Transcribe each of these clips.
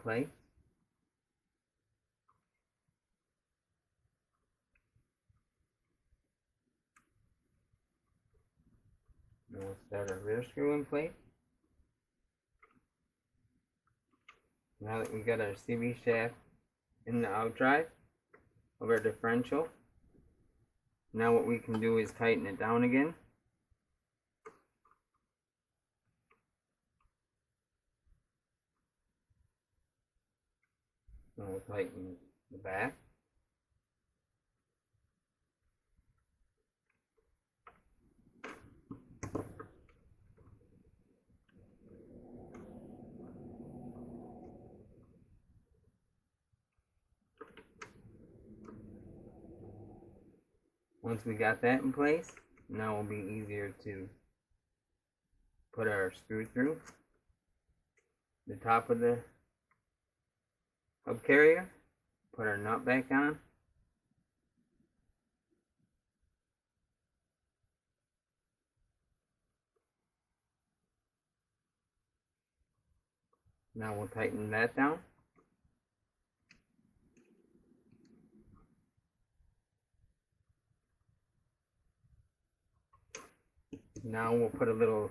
place. And we'll start our rear screw in place. Now that we got our CV shaft in the outdrive of our differential, now what we can do is tighten it down again. So we'll tighten the back. Once we got that in place, now it will be easier to put our screw through the top of the hub carrier, put our nut back on, now we'll tighten that down. Now we'll put a little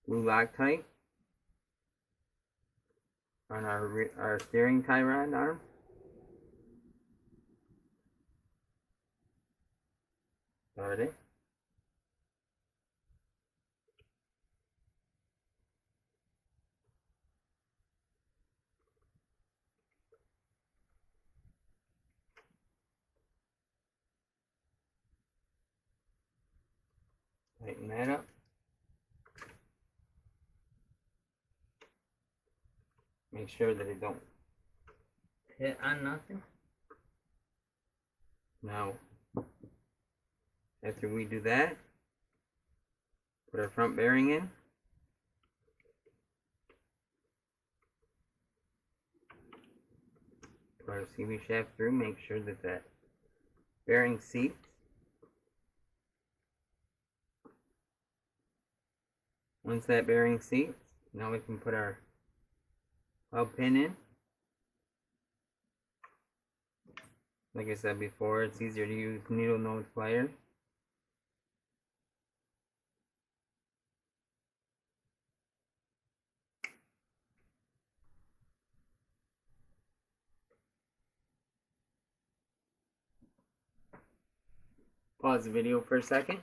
blue Loctite on our steering tie rod arm. Start it. Tighten that up. Make sure that it don't hit on nothing. Now, after we do that, put our front bearing in. Put our CV shaft through, make sure that that bearing seats. Once that bearing seats, now we can put our hub pin in. Like I said before, it's easier to use needle nose pliers. Pause the video for a second.